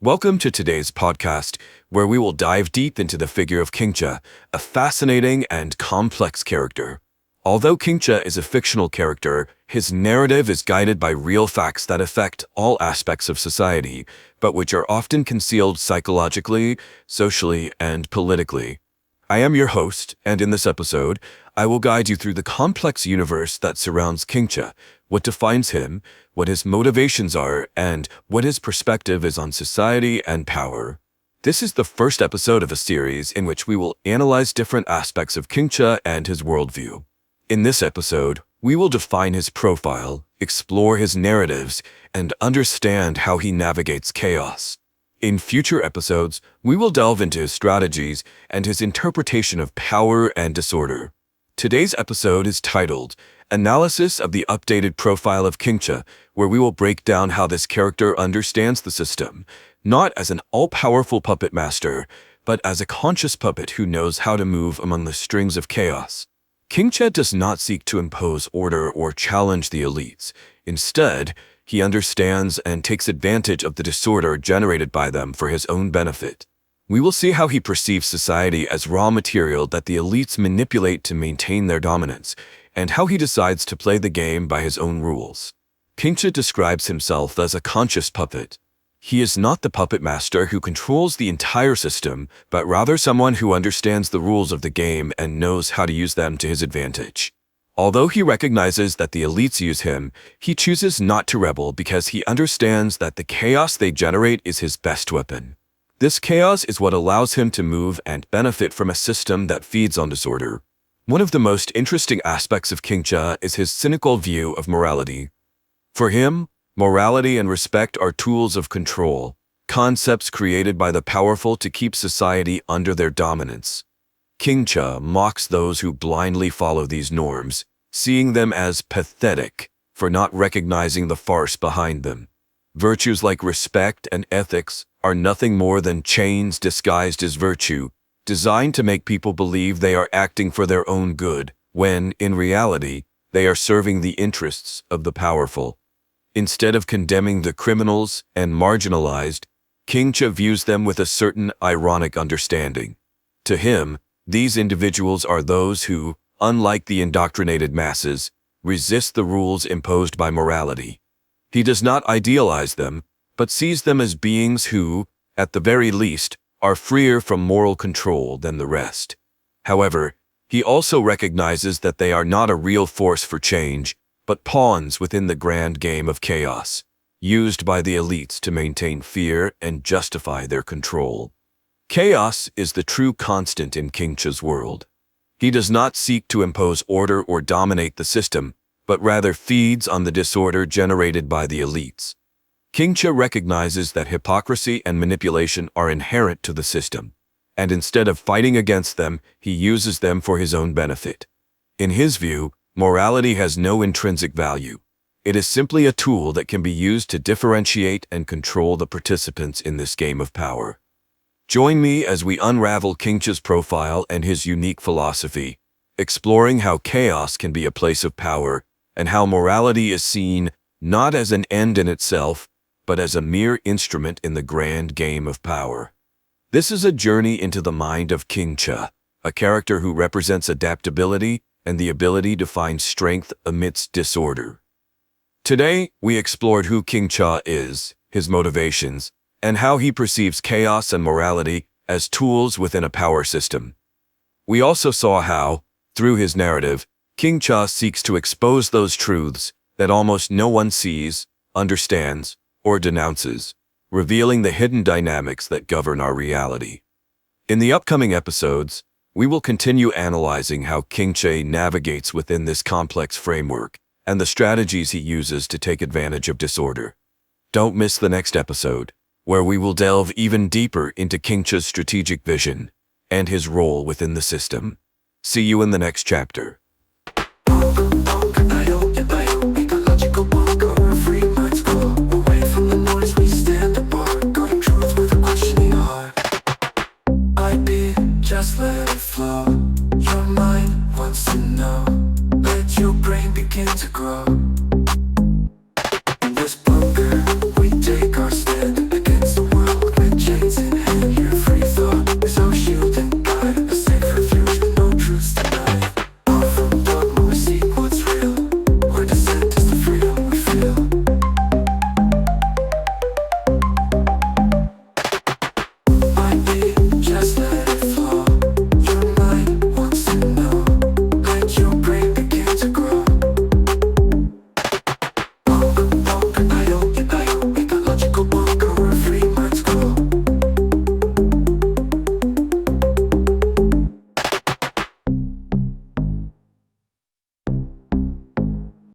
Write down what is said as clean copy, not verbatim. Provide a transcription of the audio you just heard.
Welcome to today's podcast, where we will dive deep into the figure of KINGCHA, a fascinating and complex character. Although KINGCHA is a fictional character, his narrative is guided by real facts that affect all aspects of society, but which are often concealed psychologically, socially, and politically. I am your host, and in this episode, I will guide you through the complex universe that surrounds KINGCHA, what defines him, what his motivations are, and what his perspective is on society and power. This is the first episode of a series in which we will analyze different aspects of KINGCHA and his worldview. In this episode, we will define his profile, explore his narratives, and understand how he navigates chaos. In future episodes, we will delve into his strategies and his interpretation of power and disorder. Today's episode is titled, Analysis of the Updated Profile of KINGCHA, where we will break down how this character understands the system, not as an all-powerful puppet master, but as a conscious puppet who knows how to move among the strings of chaos. KINGCHA does not seek to impose order or challenge the elites. Instead, he understands and takes advantage of the disorder generated by them for his own benefit. We will see how he perceives society as raw material that the elites manipulate to maintain their dominance, and how he decides to play the game by his own rules. KINGCHA describes himself as a conscious puppet. He is not the puppet master who controls the entire system, but rather someone who understands the rules of the game and knows how to use them to his advantage. Although he recognizes that the elites use him, he chooses not to rebel because he understands that the chaos they generate is his best weapon. This chaos is what allows him to move and benefit from a system that feeds on disorder. One of the most interesting aspects of KINGCHA is his cynical view of morality. For him, morality and respect are tools of control, concepts created by the powerful to keep society under their dominance. KINGCHA mocks those who blindly follow these norms, seeing them as pathetic for not recognizing the farce behind them. Virtues like respect and ethics are nothing more than chains disguised as virtue, designed to make people believe they are acting for their own good, when, in reality, they are serving the interests of the powerful. Instead of condemning the criminals and marginalized, KINGCHA views them with a certain ironic understanding. To him, these individuals are those who, unlike the indoctrinated masses, resist the rules imposed by morality. He does not idealize them, but sees them as beings who, at the very least, are freer from moral control than the rest. However, he also recognizes that they are not a real force for change, but pawns within the grand game of chaos, used by the elites to maintain fear and justify their control. Chaos is the true constant in KINGCHA's world. He does not seek to impose order or dominate the system, but rather feeds on the disorder generated by the elites. KINGCHA recognizes that hypocrisy and manipulation are inherent to the system, and instead of fighting against them, he uses them for his own benefit. In his view, morality has no intrinsic value. It is simply a tool that can be used to differentiate and control the participants in this game of power. Join me as we unravel KINGCHA's profile and his unique philosophy, exploring how chaos can be a place of power and how morality is seen not as an end in itself, but as a mere instrument in the grand game of power. This is a journey into the mind of KINGCHA, a character who represents adaptability and the ability to find strength amidst disorder. Today, we explored who KINGCHA is, his motivations, and how he perceives chaos and morality as tools within a power system. We also saw how, through his narrative, KINGCHA seeks to expose those truths that almost no one sees, understands, or denounces, revealing the hidden dynamics that govern our reality. In the upcoming episodes, we will continue analyzing how KINGCHA navigates within this complex framework and the strategies he uses to take advantage of disorder. Don't miss the next episode, where we will delve even deeper into KINGCHA's strategic vision and his role within the system. See you in the next chapter.